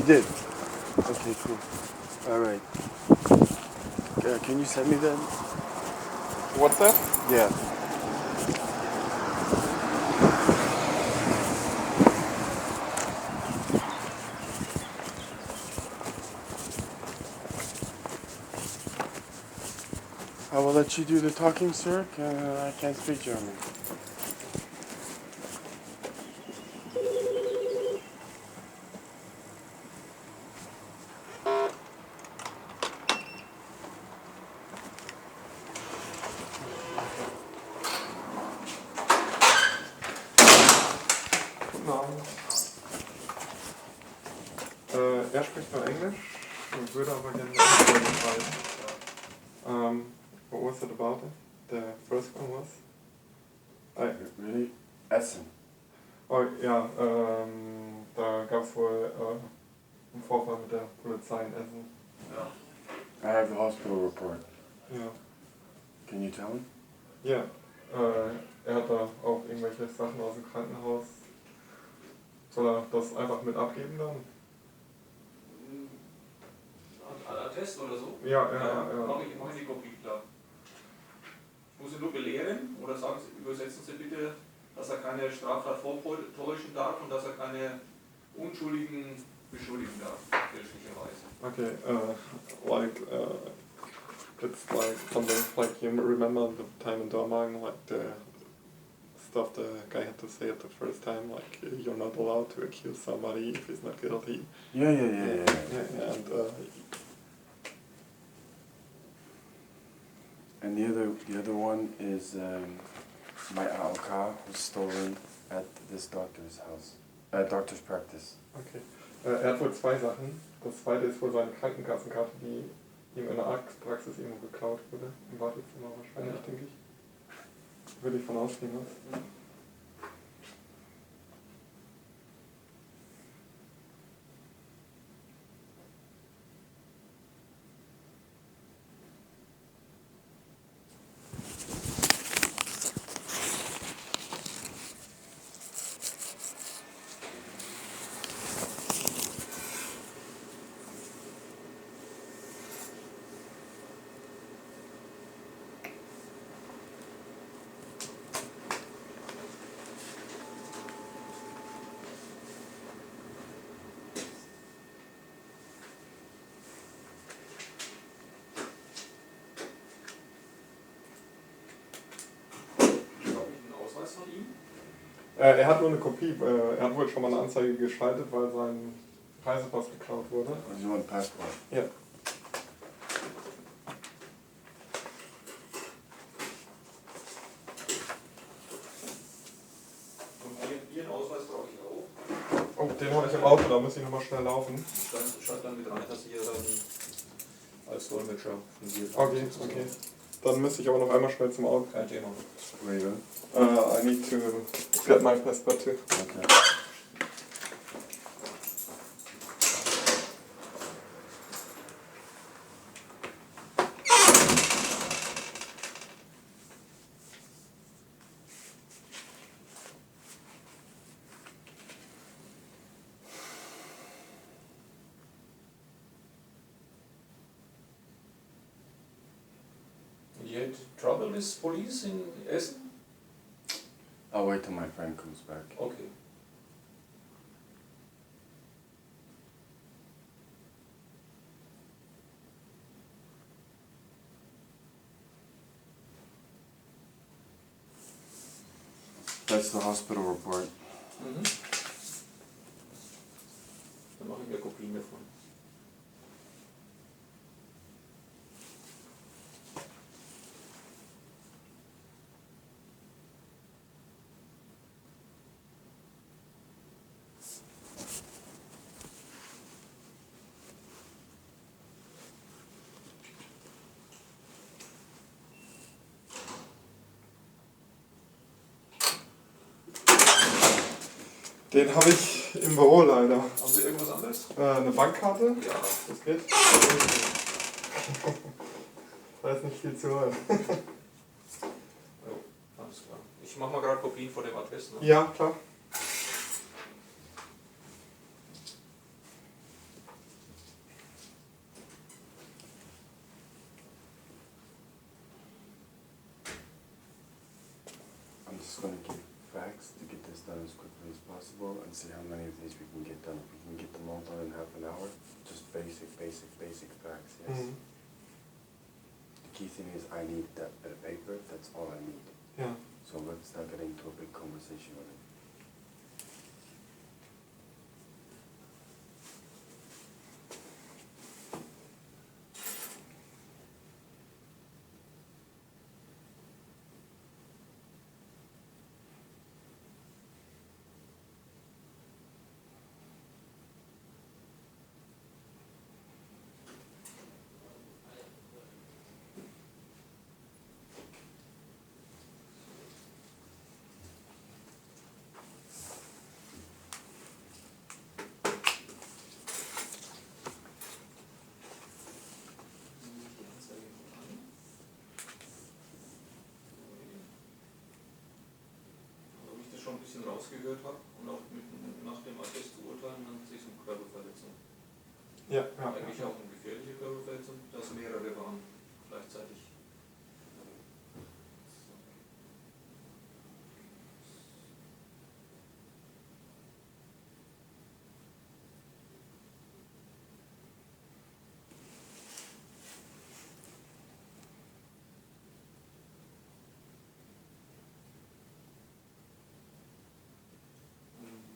did? Okay, cool. Alright. Can you send me that? WhatsApp? Yeah. I will let you do the talking, sir. I can't speak German. Guten Abend. Er spricht nur Englisch und würde aber gerne Englisch schreiben. What was it about it? The first one was? Really? Essen. Oh ja, da gab es wohl einen Vorfall mit der Polizei in Essen. Ja. I have the hospital report. Ja. Can you tell him? Ja, er hat da auch irgendwelche Sachen aus dem Krankenhaus. Soll er das einfach mit abgeben dann? Attest oder so? Ja. Mach ich die Kopie klar. Ich muss ihn nur belehren oder übersetzen Sie bitte, dass er keine Straftat vortäuschen darf und dass er keine Unschuldigen beschuldigen darf, fälschlicherweise. Okay, it's like something like you remember the time in Dormagen, like the stuff the guy had to say at the first time, like you're not allowed to accuse somebody if he's not guilty. Yeah. And the other one is my AOK was stolen at this doctor's house, doctor's practice. Okay. Er hat wohl zwei Sachen. Das zweite ist wohl seine Krankenkassenkarte, die ihm in der Arztpraxis irgendwo geklaut wurde. Im Wartezimmer wahrscheinlich, denke ich. Würde ich von ausgehen. Was? Von ihm? Er hat nur eine Kopie. Er hat wohl schon mal eine Anzeige geschaltet, weil sein Reisepass geklaut wurde. Or do you want passport? Ja. Und Ihren Ausweis brauche ich auch. Oh, den habe ich im Auto, da muss ich nochmal schnell laufen. Schreibt dann mit rein, dass ihr dann als Dolmetscher fungiert. Okay. Dann müsste ich aber noch einmal schnell zum Auto. Kein Thema. Where you I need to get my passport too. Okay. You had trouble with police in Essen? I'll wait till my friend comes back. Okay. That's the hospital report. Mhm. Dann mache ich mir Kopien davon. Den habe ich im Büro leider. Haben Sie irgendwas anderes? Eine Bankkarte? Ja. Das geht. Da ist nicht viel zu hören. Jo, alles klar. Ich mache mal gerade Kopien vor dem Adress. Ne? Ja, klar. done as quickly as possible and see how many of these we can get done. If we can get them all done in half an hour, just basic facts, yes. Mhm. The key thing is I need that bit of paper, that's all I need. Ja. So let's not get into a big conversation with it. Also, wie ich das schon ein bisschen rausgehört habe und auch nach dem Attest zu urteilen, handelt es sich um Körperverletzung. Ja, ja. Eigentlich auch eine gefährliche Körperverletzung, dass mehrere waren gleichzeitig.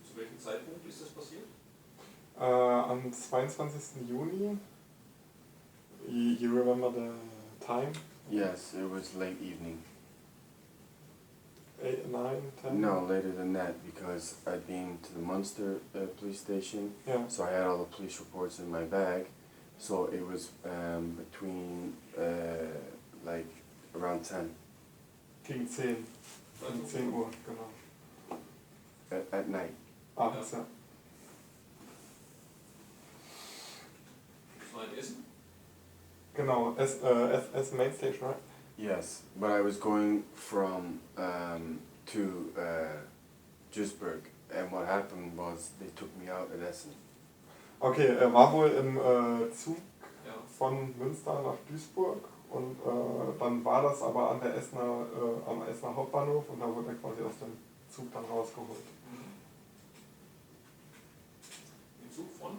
Zu welchem Zeitpunkt ist das passiert? Am 22. Juni. You remember the time? Yes, it was late evening. 8, 9, 10? No, later than that, because I'd been to the Munster police station, Ja. so I had all the police reports in my bag. So it was between like around 10 Gegen 10. Gegen 10 Uhr, genau. at night. Abends, ja. Das war in Essen? Genau, S Main Station, right? Yes, but I was going from to Duisburg, and what happened was they took me out at Essen. Okay, er war wohl im Zug Ja. von Münster nach Duisburg und dann war das aber an der am Essener Hauptbahnhof und da wurde er quasi aus dem Zug dann rausgeholt. Im Zug von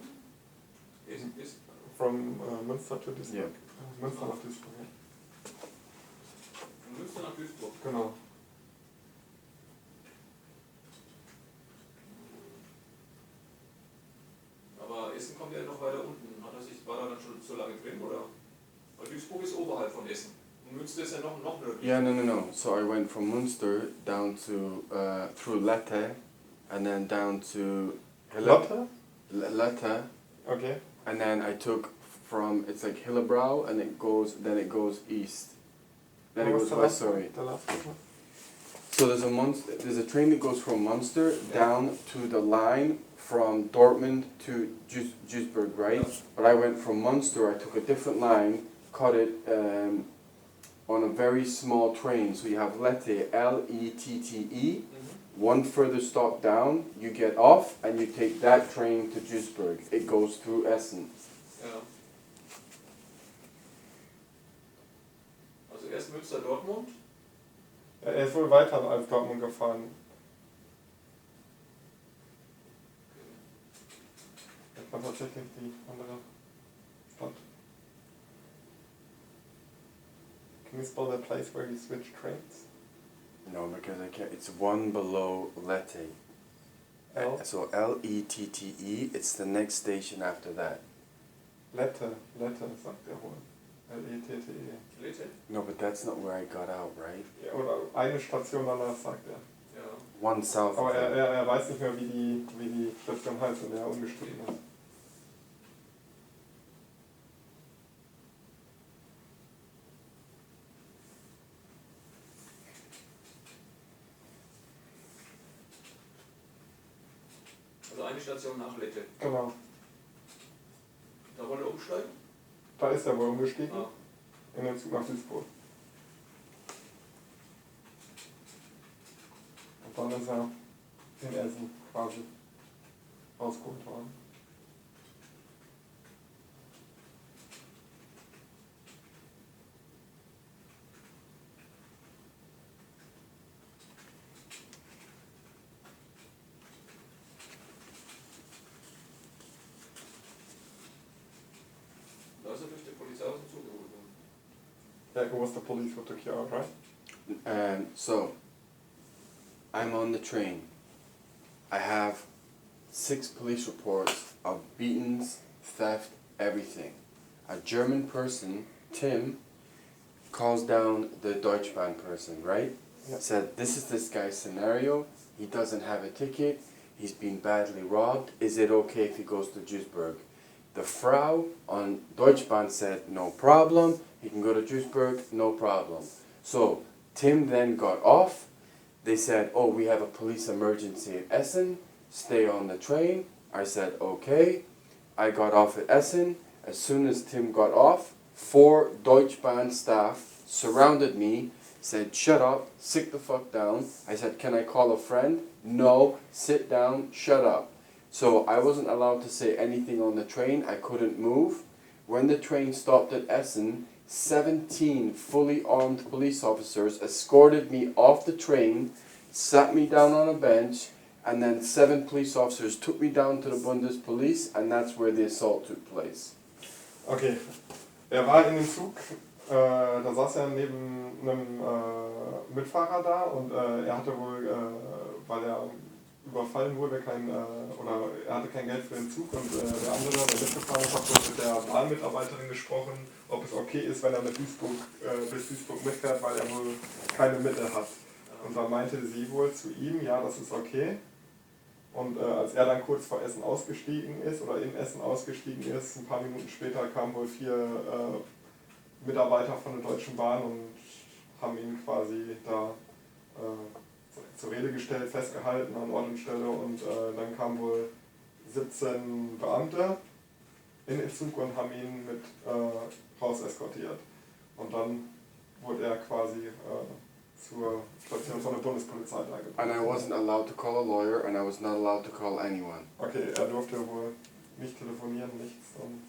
Essen bis From Münster to Duisburg. Yeah. Münster nach Duisburg, ja. von Münster nach Duisburg. Genau. Aber Essen kommt ja noch weiter unten. War er dann schon so lange drin, oder? Weil Duisburg ist oberhalb von Essen. Und Münster ist ja noch nördlich. Yeah, no. So I went from Munster down to through Lette, and then down to Lotte? Lette, Okay. and then I took from it's like Hillebrow, and it goes east. Then it What was goes the west. last Sorry. one? The last one? So there's a train that goes from Munster down to the line from Dortmund to Duisburg, right? Yeah. But I went from Munster. I took a different line, caught it on a very small train. So you have Lette, Lette. One further stop down, you get off and you take that train to Duisburg. It goes through Essen. Ja. Also erst Münster, Dortmund. Ja, er ist wohl weiter als Dortmund gefahren. Das war tatsächlich die andere Stadt. Can you spell the place where you switch trains? No, because I can't. It's one below Lette. L? So Lette. It's the next station after that. Lette, sagt er wohl. L-E-T-T-E. Lette? No, but that's not where I got out, right? Ja, oder eine Station danach, sagt er. Ja. One south. Aber of that. er weiß nicht mehr, wie die Station heißt, und er umgestiegen ist. Also eine Station nach Lette. Genau. Da wollte er umsteigen? Da ist er wohl umgestiegen. Ah. In den Zug nach Duisburg. Und dann ist er in Essen quasi rausgeholt worden. It was the police who took you out, right? So, I'm on the train. I have 6 police reports of beatings, theft, everything. A German person, Tim, calls down the Deutsche Bahn person, right? Yeah. Said, this is this guy's scenario, he doesn't have a ticket, he's been badly robbed, is it okay if he goes to Duisburg? The Frau on Deutsche Bahn said, no problem, he can go to Duisburg, no problem. So, Tim then got off, they said, oh, we have a police emergency at Essen, stay on the train. I said, okay. I got off at Essen. As soon as Tim got off, 4 Deutsche Bahn staff surrounded me, said, shut up, sit the fuck down. I said, can I call a friend? No, sit down, shut up. So I wasn't allowed to say anything on the train, I couldn't move. When the train stopped at Essen, 17 fully armed police officers escorted me off the train, sat me down on a bench, and then 7 police officers took me down to the Bundespolice, and that's where the assault took place. Okay, war in dem Zug, da saß er neben einem Mitfahrer da und er hatte wohl, weil er überfallen wurde, oder er hatte kein Geld für den Zug und der andere, der mitgefahren ist, hat wohl mit der Bahnmitarbeiterin gesprochen, ob es okay ist, wenn er bis Duisburg mitfährt, weil er wohl keine Mittel hat. Und dann meinte sie wohl zu ihm, ja, das ist okay. Und als er dann kurz vor Essen ausgestiegen ist oder in Essen ausgestiegen ist, ein paar Minuten später kamen wohl 4 Mitarbeiter von der Deutschen Bahn und haben ihn quasi da zur Rede gestellt, festgehalten an Ort und Stelle und dann kamen wohl 17 Beamte in den Zug und haben ihn mit raus eskortiert. Und dann wurde er quasi zur Station von der Bundespolizei eingebracht. And I wasn't allowed to call a lawyer, and I was not allowed to call anyone. Okay, er durfte wohl nicht telefonieren, nichts. Und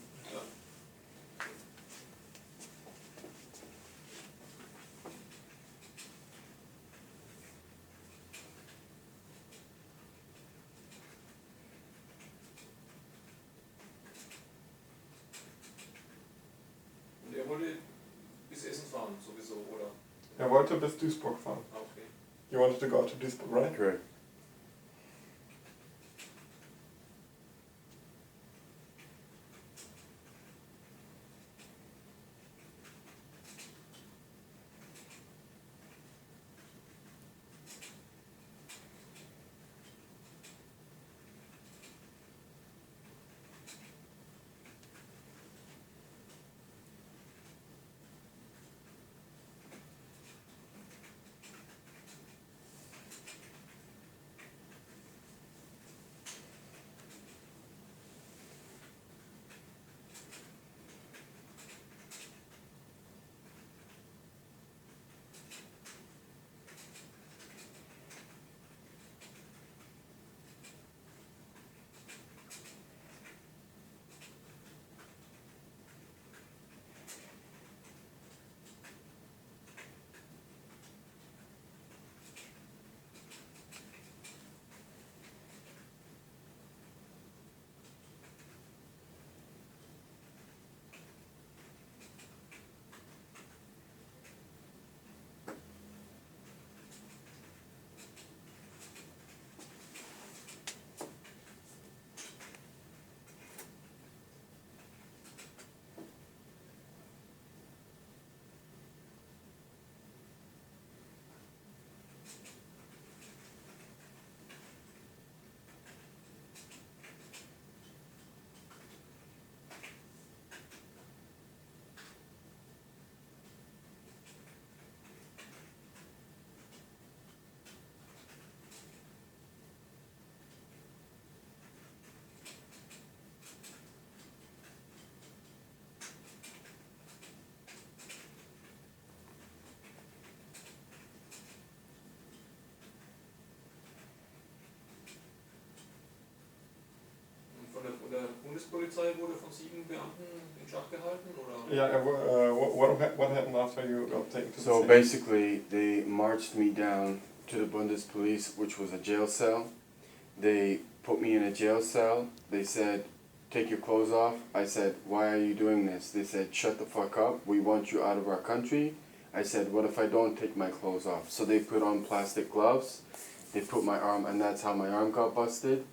Und er wollte bis Essen fahren, sowieso, oder? er wollte bis Duisburg fahren. Ah, okay. You wanted to go to Duisburg, right? Correct. Von der Bundespolizei wurde von 7 Beamten in Schach gehalten, oder? Yeah, what happened after you got taken to the So scene? basically, they marched me down to the Bundespolice, which was a jail cell. They put me in a jail cell. They said, take your clothes off. I said, why are you doing this? They said, shut the fuck up. We want you out of our country. I said, what if I don't take my clothes off? So they put on plastic gloves. They put my arm, and that's how my arm got busted.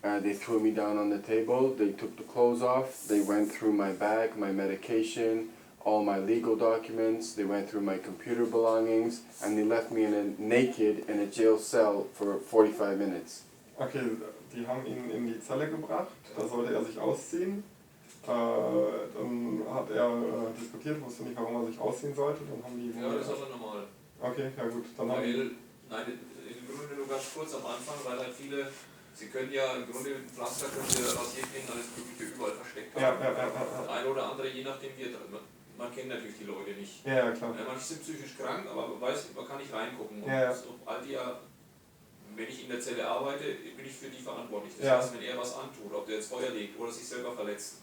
They threw me down on the table. They took the clothes off. They went through my bag, my medication, all my legal documents. They went through my computer belongings, and they left me naked in a jail cell for 45 minutes. Okay, die haben ihn in die Zelle gebracht, da sollte er sich ausziehen. Dann hat er diskutiert, wusste nicht, warum er sich ausziehen sollte. Dann haben die Ja, das ist aber normal. Okay, ja gut. Dann haben Nein, im Grunde nur ganz kurz am Anfang, weil halt viele, sie können ja im Grunde mit dem Pflaster, können sie Rasierklingen, alles Mögliche überall versteckt haben. Der eine oder andere, je nachdem wie man kennt natürlich die Leute nicht. Ja, klar. Manche sind psychisch krank, aber man weiß, man kann nicht reingucken. Und all die ja, wenn ich in der Zelle arbeite, bin ich für die verantwortlich. Das heißt, wenn er was antut, ob der jetzt Feuer legt oder sich selber verletzt,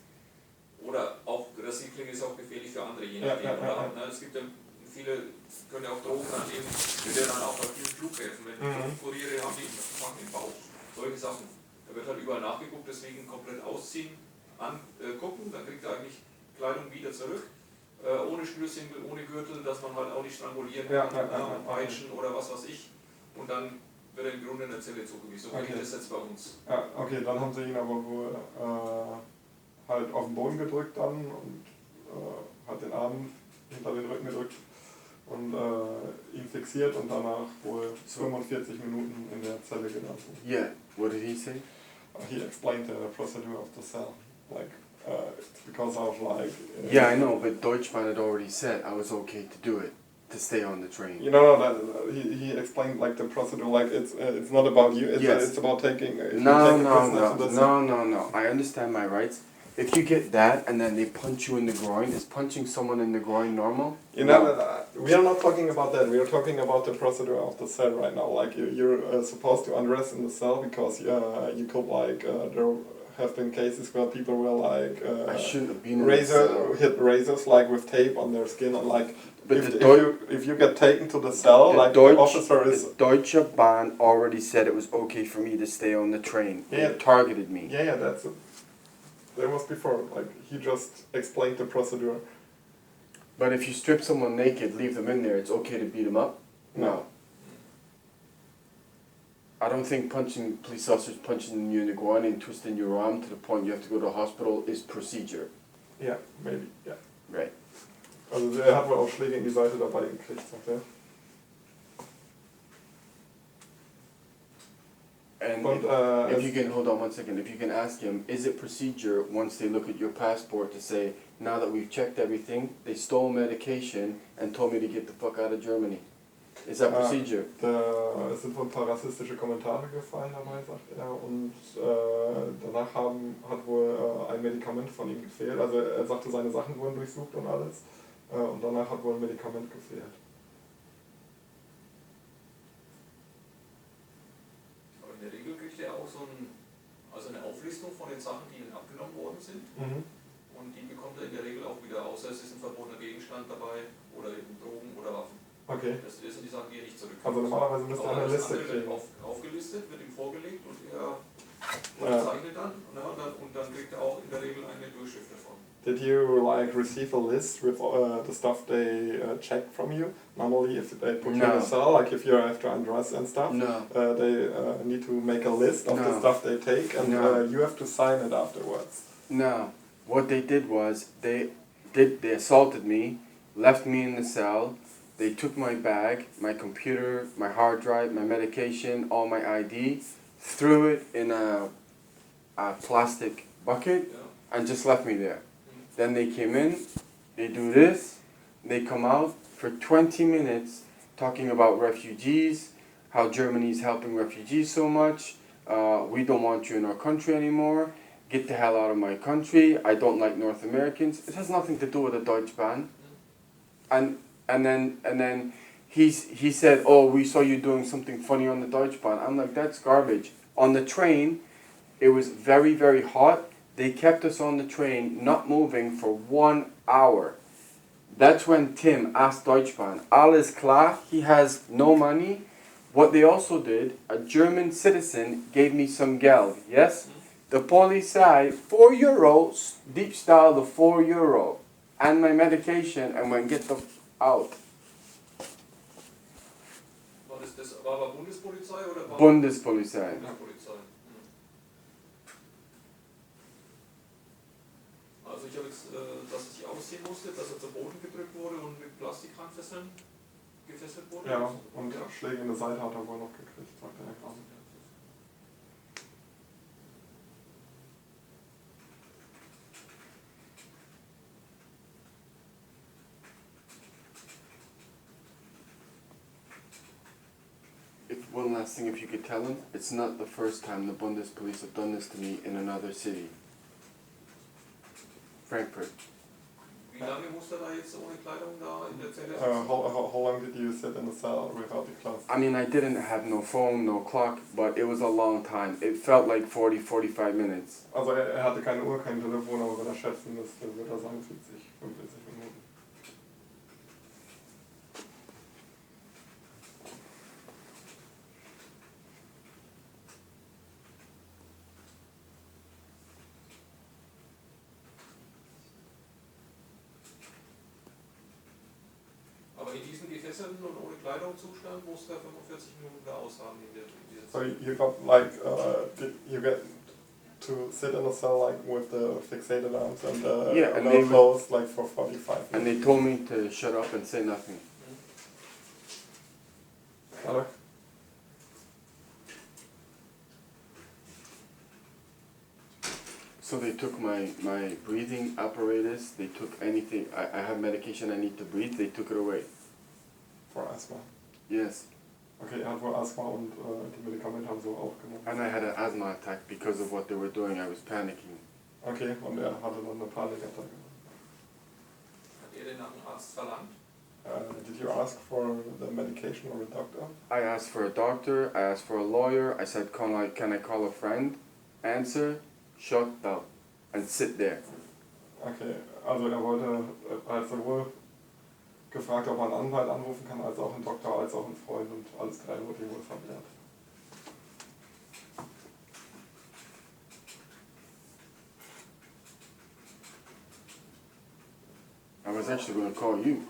oder auch, Rasierklinge ist auch gefährlich für andere, je nachdem. Es gibt ja viele, können ja auch Drogen annehmen, die werden dann auch bei vielen Flughäfen, wenn die Drogenkuriere haben, die machen im Bauch, solche Sachen. Da wird halt überall nachgeguckt, deswegen komplett ausziehen, gucken, dann kriegt er eigentlich Kleidung wieder zurück, ohne Schnürsenkel, ohne Gürtel, dass man halt auch nicht strangulieren kann, peitschen oder was weiß ich, und dann wird er im Grunde in der Zelle zugewiesen. So geht das jetzt bei uns. Ja, okay, dann haben sie ihn aber wohl halt auf den Boden gedrückt dann und hat den Arm hinter den Rücken gedrückt und ihn fixiert und danach wohl 45 Minuten in der Zelle gelassen. Yeah, what did he say? He explained the procedure of the cell, like because of like. Yeah, I know, but Deutschmann had already said I was okay to do it, to stay on the train. You know that he explained like the procedure, like it's not about you, it's about taking. No. I understand my rights. If you get that and then they punch you in the groin, is punching someone in the groin normal? You know, we are not talking about that. We are talking about the procedure of the cell right now. Like you're supposed to undress in the cell because you could like there have been cases where people were like I shouldn't have been hit razors like with tape on their skin and like. But if you get taken to the cell, like the officer is. The Deutsche Bahn already said it was okay for me to stay on the train. Yeah. They targeted me. Yeah, that's it. That was before. Like he just explained the procedure. But if you strip someone naked, leave them in there, it's okay to beat them up? No. I don't think police officers punching you in the groin and twisting your arm to the point you have to go to the hospital is procedure. Yeah, maybe. Yeah. Right. Also er hat wohl auch Schläge in die Seite dabei gekriegt, sagt er. And if you can, hold on 1 second, if you can ask him, is it procedure once they look at your passport to say, now that we've checked everything, they stole medication and told me to get the fuck out of Germany? Is that procedure? Es sind wohl ein paar rassistische Kommentare gefallen dabei, sagt er, und danach hat wohl ein Medikament von ihm gefehlt, also er sagte, seine Sachen wurden durchsucht und alles, und danach hat wohl ein Medikament gefehlt. In der Regel kriegt er auch eine Auflistung von den Sachen, die ihnen abgenommen worden sind. Und die bekommt er in der Regel auch wieder, außer es ist ein verbotener Gegenstand dabei oder eben Drogen oder Waffen. Okay. Das sind die Sachen, die er nicht zurückkommt. Also normalerweise müsste er eine Liste kriegen. Aufgelistet, wird ihm vorgelegt und er unterzeichnet dann und dann kriegt er auch in der Regel eine Durchschrift davon. Did you like receive a list with the stuff they check from you? Normally, if they put you in a cell, like if you have to undress and stuff, they need to make a list of the stuff they take, and you have to sign it afterwards. No. What they did was they assaulted me, left me in the cell. They took my bag, my computer, my hard drive, my medication, all my ID, threw it in a plastic bucket, and just left me there. Then they came in, they do this, they come out for 20 minutes talking about refugees, how Germany's helping refugees so much, we don't want you in our country anymore, get the hell out of my country, I don't like North Americans. It has nothing to do with the Deutsche Bahn. And then he said, oh, we saw you doing something funny on the Deutsche Bahn. I'm like, that's garbage. On the train, it was very, very hot. They kept us on the train, not moving for 1 hour. That's when Tim asked Deutsche Bahn, alles klar, he has no money. What they also did, a German citizen gave me some Geld, yes? The Polizei, €4, Diebstahl, the €4, and my medication, and went, get the out. War das war aber Bundespolizei oder war Bundespolizei. Bundespolizei? Also ich habe jetzt, dass er sich ausziehen musste, dass er zu Boden gedrückt wurde und mit Plastikhandfesseln gefesselt wurde. Ja, und Schläge in der Seite hat er wohl noch gekriegt, sagt er gerade. One last thing, if you could tell him, it's not the first time the Bundespolice have done this to me in another city. Frankfurt. Wie lange musste er da jetzt ohne Kleidung da in der Zelle How long did you sit in the cell without the clothes? I mean, I didn't have no phone, no clock, but it was a long time. It felt like 45 minutes. Also er hatte keine Uhr, kein Telefon, aber wenn er schätzen müsste, würde er sagen 40, 45 Minuten. Aber in diesem gefesselten und ohne Kleidung Zustand musste er 45 Minuten da ausharren in dieser So Zelle. you got like, you get to sit in a cell like with the fixated arms and Yeah, and no they- clothes like for 45 And minutes. they told me to shut up and say nothing. Oder? So they took my breathing apparatus, they took anything, I have medication I need to breathe, they took it away. For Asthma. Yes. Okay, er hat wohl Asthma und die Medikamente haben sie auch genommen. And I had an asthma attack because of what they were doing, I was panicking. Okay, und er hatte dann eine Panikattacke. Hat er denn nach dem Arzt verlangt? Did you ask for the medication or a doctor? I asked for a doctor, I asked for a lawyer, I said, can I call a friend? Answer, shut up, and sit there. Okay, also er wollte, als sowohl gefragt, ob er einen Anwalt anrufen kann, als auch einen Doktor, als auch einen Freund und alles drei wurde ihm wohl verwehrt. I was actually going to call you.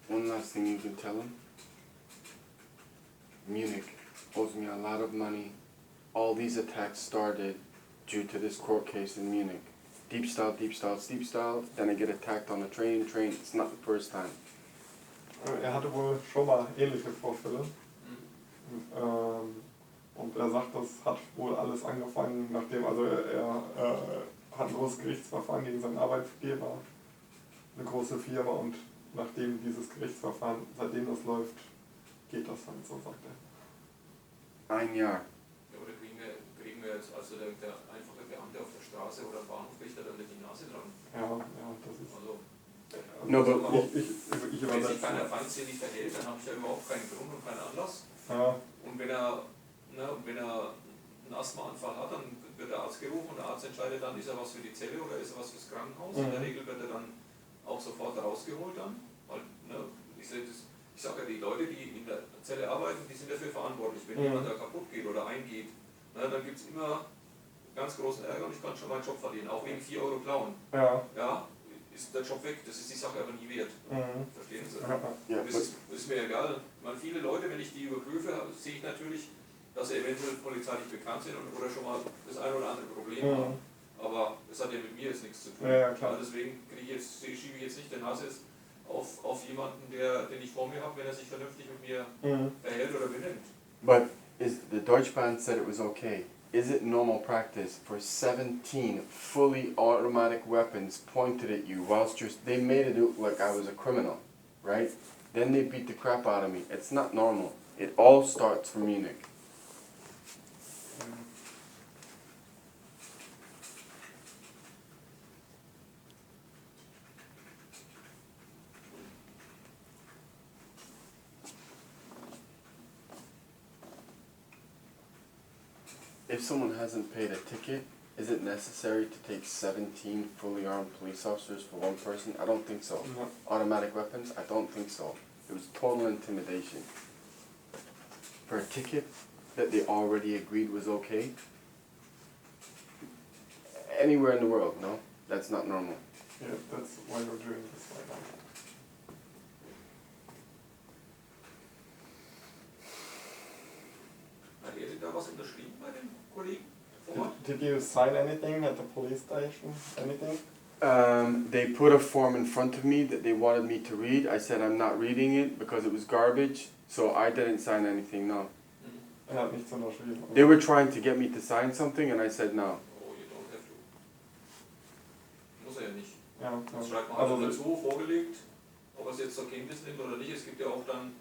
One last thing you can tell him. Munich owes me a lot of money. All these attacks started due to this court case in Munich. Diebstahl, Diebstahl, Diebstahl. Then I get attacked on a train. It's not the first time. Er hatte wohl schon mal ähnliche Vorfälle. Und er sagt, das hat wohl alles angefangen, nachdem, also er hat ein großes Gerichtsverfahren gegen seinen Arbeitgeber, eine große Firma, und nachdem dieses Gerichtsverfahren, seitdem das läuft, geht das halt, so sagt er. Ein Jahr. Ja, oder kriegen wir jetzt, also der einfache Beamte auf der Straße oder Bahnhof kriegt er dann die Nase dran? Ja, das ist... Also, No, but ich wenn sich übersetze. keiner feindsinnig verhält, dann habe ich ja überhaupt keinen Grund und keinen Anlass. Ja, Und wenn er einen Asthmaanfall hat, dann wird der Arzt gerufen und der Arzt entscheidet dann, ist er was für die Zelle oder ist er was fürs Krankenhaus. In der Regel wird er dann auch sofort rausgeholt dann. Weil, ich sage ja, die Leute, die in der Zelle arbeiten, die sind dafür verantwortlich. Wenn jemand da kaputt geht oder eingeht, dann gibt es immer ganz großen Ärger und ich kann schon meinen Job verlieren, auch wegen 4 Euro klauen. ja. Ja, ist der Job weg, das ist die Sache aber nie wert. Verstehen Sie? yeah, Das but ist mir egal. Viele Leute, wenn ich die überprüfe, sehe ich natürlich, dass sie eventuell polizeilich bekannt sind oder schon mal das ein oder andere Problem haben. Aber das hat ja mit mir jetzt nichts zu tun. Ja, klar. Deswegen schiebe ich jetzt nicht den Hass jetzt auf jemanden, den ich vor mir habe, wenn er sich vernünftig mit mir verhält oder benimmt. But the Deutsche Bahn said it was okay. Is it normal practice for 17 fully automatic weapons pointed at you whilst they made it look like I was a criminal, right? Then they beat the crap out of me. It's not normal. It all starts from Munich. If someone hasn't paid a ticket, Is it necessary to take 17 fully armed police officers for one person? I don't think so. No. Automatic weapons? I don't think so. It was total intimidation. For a ticket that they already agreed was okay? Anywhere in the world, no? That's not normal. Yeah, that's why you're doing this right now. Hat Erik da was unterschrieben bei den Kollegen vor Ort? Did you sign anything at the police station? Anything? They put a form in front of me that they wanted me to read. I said I'm not reading it because it was garbage, so I didn't sign anything, no. Mhm. Er hat nichts unterschrieben. They were trying to get me to sign something and I said no. Oh, you don't have to. Muss er ja nicht. Ja, Das ja. schreibt man Also, also dazu, vorgelegt, ob er es jetzt zur Kenntnis nimmt oder nicht. Es gibt ja auch dann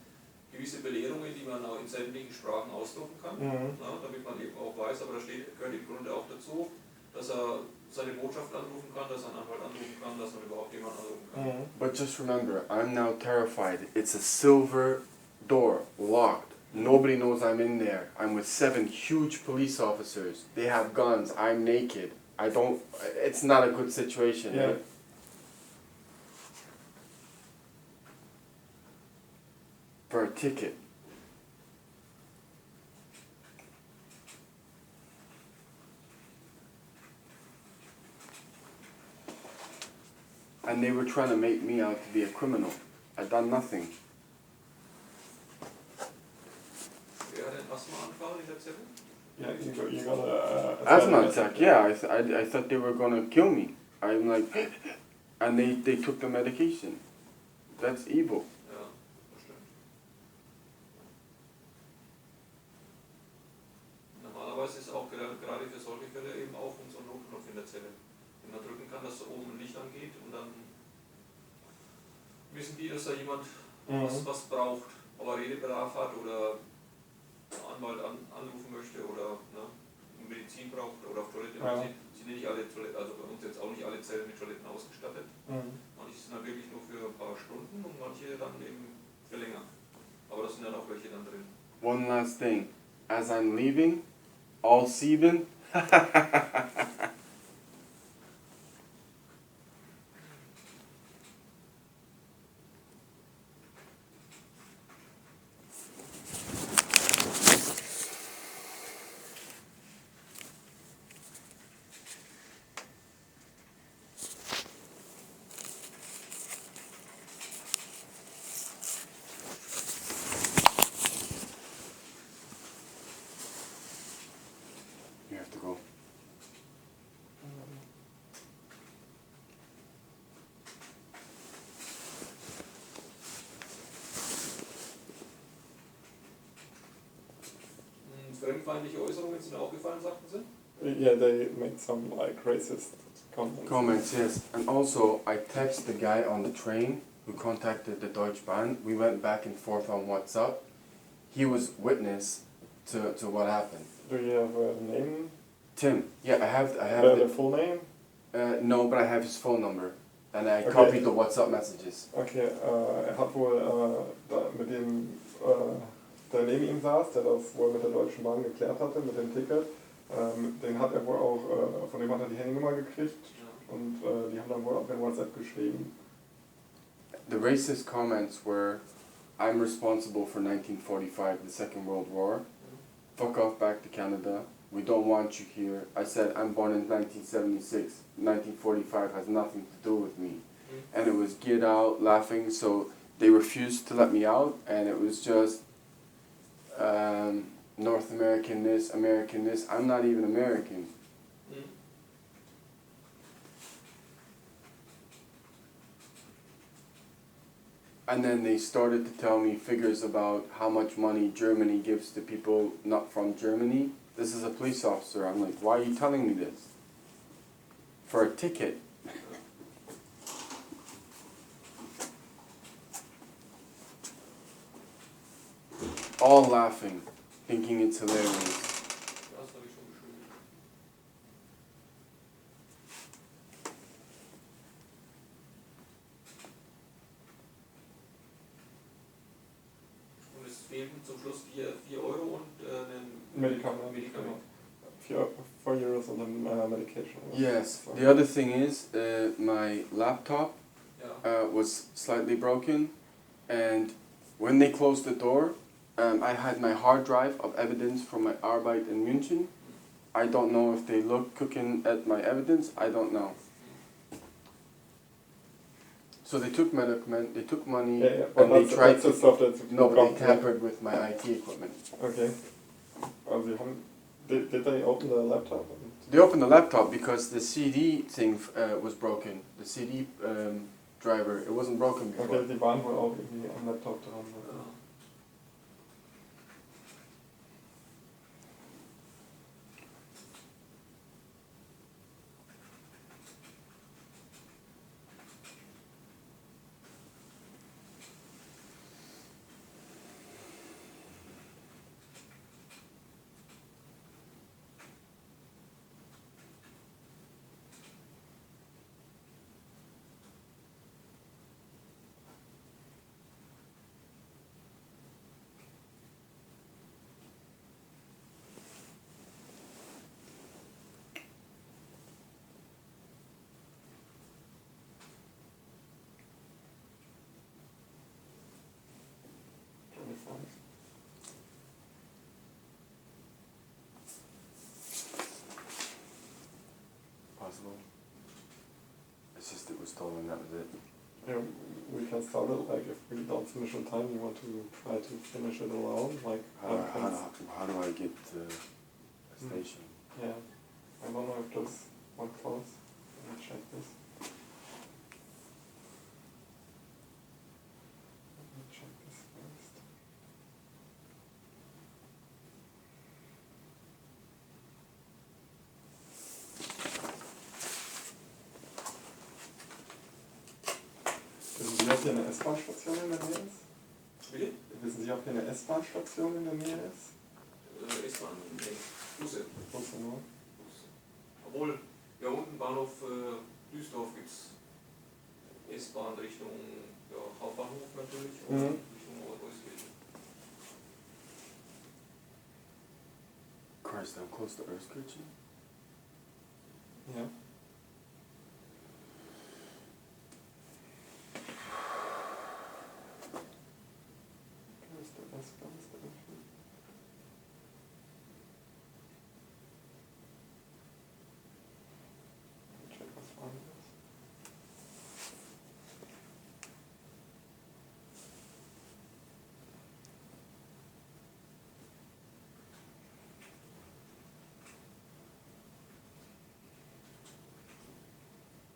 gewisse Belehrungen, die man auch in sämtlichen Sprachen ausdrucken kann, damit man eben auch weiß, aber da gehört im Grunde auch dazu, dass er seine Botschaft anrufen kann, dass er einen Anwalt anrufen kann, dass er überhaupt jemanden anrufen kann. But just remember, I'm now terrified. It's a silver door, locked. Nobody knows I'm in there. I'm with 7 huge police officers. They have guns. I'm naked. It's not a good situation. Yeah. For a ticket. And they were trying to make me out to be a criminal. I'd done nothing. Wer hat den Asthmaanfall in der Zelle? yeah, you got a Asthma attack, yeah. I thought they were gonna kill me. I'm like, and they took the medication. That's evil. Ja, das stimmt. Normalerweise ist auch gerade für solche Fälle eben auch unser Notknopf in der Zelle, den man drücken kann, dass da oben ein Licht angeht und dann wissen die, dass da jemand was braucht, ob er Redebedarf hat oder einen Anwalt anrufen möchte oder Medizin braucht oder auf Toilette. Ja. Sind nicht alle Toiletten, also bei uns jetzt auch nicht alle Zellen mit Toiletten ausgestattet. Manche sind dann wirklich nur für ein paar Stunden und manche dann eben für länger. Aber das sind dann auch welche dann drin. One last thing. As I'm leaving, all 7. You have to go. Fremdfeindliche Äußerungen sind auch gefallen, sagten sie? Yeah, they made some like racist comments. Comments, yes. And also, I text the guy on the train who contacted the Deutsche Bahn. We went back and forth on WhatsApp. He was witness to what happened. Do you have a name? Tim, yeah, I have The full name? no, but I have his phone number. And I Okay. copied the WhatsApp messages. Okay, hat wohl mit dem, der neben ihm saß, der das wohl mit der Deutschen Bahn geklärt hatte, mit dem Ticket, den hat er wohl auch, von dem hat er die Handynummer gekriegt und die haben dann wohl auch per WhatsApp geschrieben. The racist comments were, I'm responsible for 1945, the Second World War. Fuck off back to Canada. We don't want you here. I said, I'm born in 1976. 1945 has nothing to do with me. And it was get out, laughing, so they refused to let me out, and it was just North American this, American this. I'm not even American. And then they started to tell me figures about how much money Germany gives to people not from Germany. This is a police officer. I'm like, why are you telling me this? For a ticket. All laughing, thinking it's hilarious. Das habe ich schon geschrieben. Und es fehlten zum Schluss 4 Euro und ein Medikament. Medikament. 4 euros on the medication. Yes. So- The other thing is, my laptop Ja. was slightly broken, and when they closed the door, I had my hard drive of evidence from my Arbeit in München. I don't know if they look cooking at my evidence. I don't know. So they took medicament, they took money, Yeah, but and they that's, tried that's the to. stuff that's No, but they blocked, yeah. tampered with my IT equipment. Okay. Also, did they open the laptop? They opened the laptop because the CD thing was broken. The CD driver, it wasn't broken before. Okay, die waren wohl auch irgendwie am Laptop dran. Ja. Possible. It's just it was stolen. That was it. Yeah, we can start it, like, if we don't finish on time, you want to try to finish it alone, like, How do I get to a station? yeah, I don't know if there's one close, let me check this. Let me check this first. Wissen Sie, ob hier eine S-Bahn-Station in der Nähe ist? Bitte? Wissen Sie, ob hier eine S-Bahn-Station in der Nähe ist? S-Bahn? Nee. Busse. Busse nur. Busse. Obwohl, ja unten Bahnhof Düsseldorf gibt es S-Bahn Richtung ja, Hauptbahnhof natürlich und Richtung Obereuskirchen. Christ, I'm close to Euskirchen. Ja. Da ist der S-Bahn, ist der irgendwie. Check, was war denn das?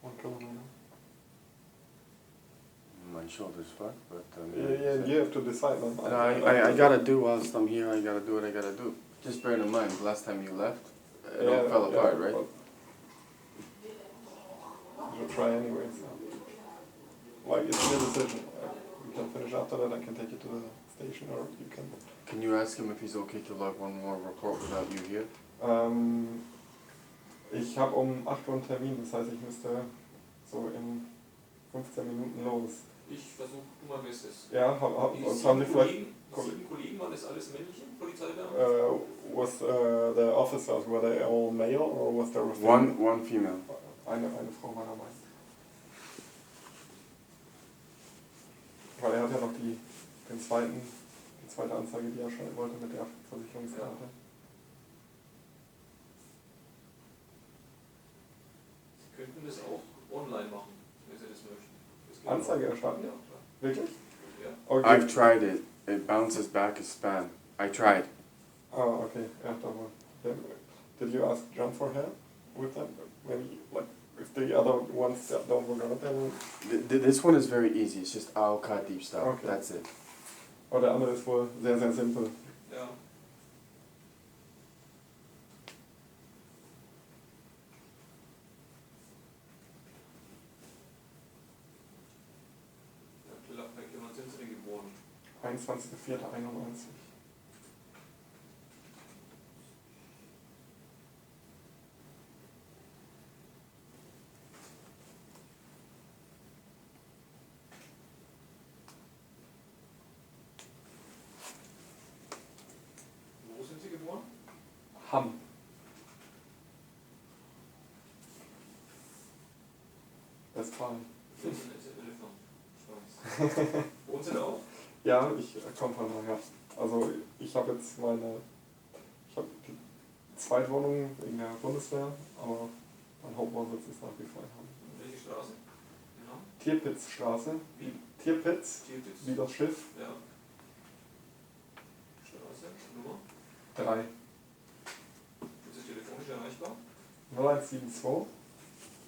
One kilometer. My shoulder's fucked, but Yeah, you have to decide, man. And I gotta do whilst I'm here. I gotta do what I gotta do. Just bear in mind, last time you left, it all fell apart, right? but You should try anyway, so. Like, it's your decision. We can finish after that, I can take you to the station, or you can... Can you ask him if he's okay to log one more report without you here? Ich habe um 8 Uhr einen Termin, das heißt, ich müsste so in 15 Minuten los. Ich versuche mal Bestes. Ja, Die was haben Sie vielleicht... 7 Kollegen, waren das alles männliche Polizeibeamte? Was the officers, were they all male, or was there a One female. Eine Frau war dabei. Weil er hat ja noch die zweite Anzeige, die er schreiben wollte mit der Versicherungskarte. Sie könnten das auch online machen, wenn Sie das möchten. Das geht Anzeige auch. erstatten? Ja, klar. Wirklich? Ja. Okay. I've tried it. It bounces back as spam. I tried. Ah, okay. Ja, da war. Did you ask John for help with that? Maybe, like, if the other ones don't work out, then... This one is very easy. It's just AOK deep style. Okay. That's it. Oh, der andere ist wohl sehr, sehr simpel. Ja. Wann sind Sie denn geboren? 21.04.91. Wo sind Sie geboren? Hamm. Westfalen. Das ist ein Elefant. Wohnt sie da auch? Ja, ich komme von daher. Also ich habe jetzt die Zweitwohnung wegen der Bundeswehr, aber mein Hauptwohnsitz ist nach wie vor in Hamburg. Welche Straße? Genau. Tierpitzstraße. Wie? Tierpitz, Tierpitz. wie das Schiff. Ja. Straße, Nummer. 3. Ist es telefonisch erreichbar? 0172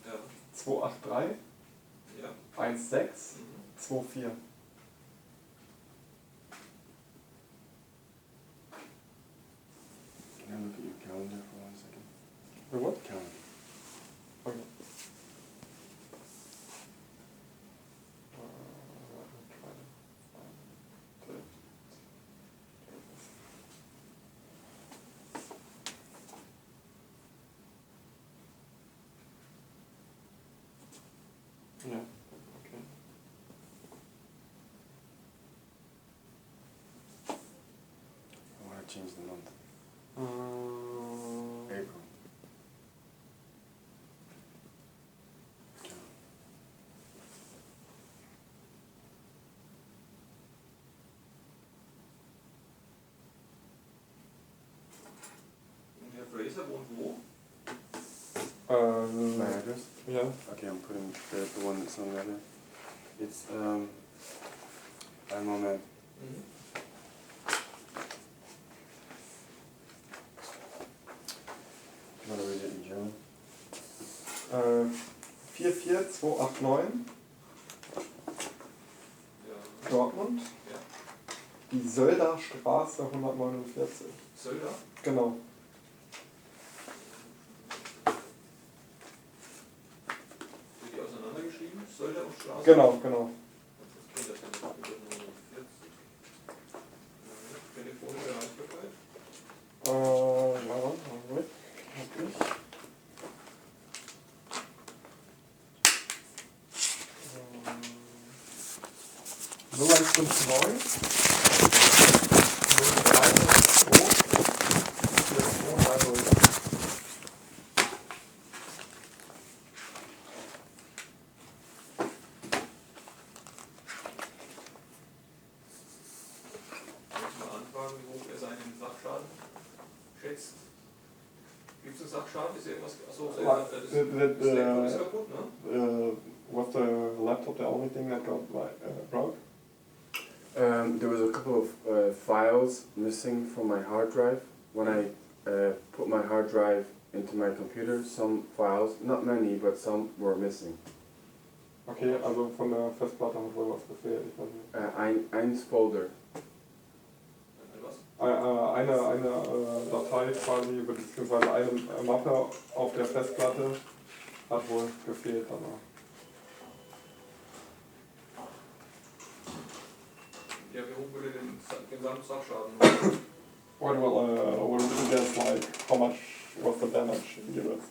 Ja. 283 Ja. 16 24. Can I look at your calendar for 1 second? The what? Calendar. Okay. Yeah, okay. I want to change the month. Uh, April. Okay. Und Herr Fraser wohnt wo? My address? yeah. Okay, I'm putting the one that's on the other. It's, ein Moment. You want to read it in German? 44289 Ja. Dortmund. Ja. Die Sölder Straße 149. Sölder? Genau. Wird die auseinandergeschrieben? Sölder und Straße? Genau, genau. Was ist das denn? 149. Telefonische Erreichbarkeit? Ja, Augenblick. Hab ich. 0159 Mal anfragen, wie hoch er seinen Sachschaden schätzt. Gibt es einen Sachschaden? Ist irgendwas? Achso, das Laptop ist kaputt, ne? Was the laptop the only thing that got broke? There was a couple of files missing from my hard drive. When I put my hard drive into my computer, some files, not many, but some were missing. Okay, also von der Festplatte hat wohl was gefehlt. Ich weiß nicht. Eins Folder. Was? Eine Datei quasi, beziehungsweise eine Mappe auf der Festplatte hat wohl gefehlt danach. Ja, wie hoch würde den Gesamtsachschaden? What will you guess, like, how much was the damage in euros?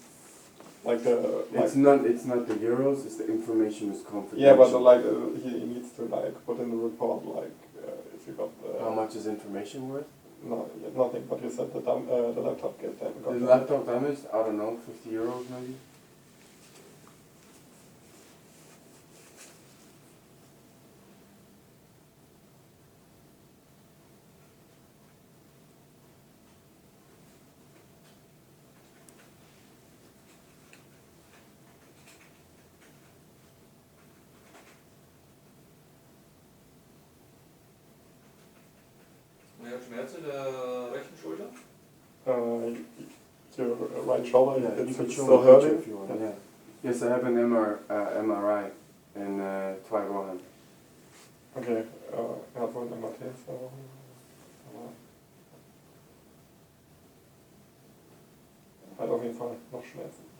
Like It's not the euros. It's the information is confidential. yeah, but he needs to like put in the report like if you got How much is information worth? no, nothing. But you said the laptop got The damaged. laptop damaged, I don't know, 50 euros maybe? Und er hat Schmerzen in der rechten Schulter? Your right shoulder, Yeah, you it's can show still me a picture hurting. if you want. Yeah. Yes, I have an MRI in Taiwan. Okay, hat wohl ein MRT. So, hat auf jeden Fall noch Schmerzen.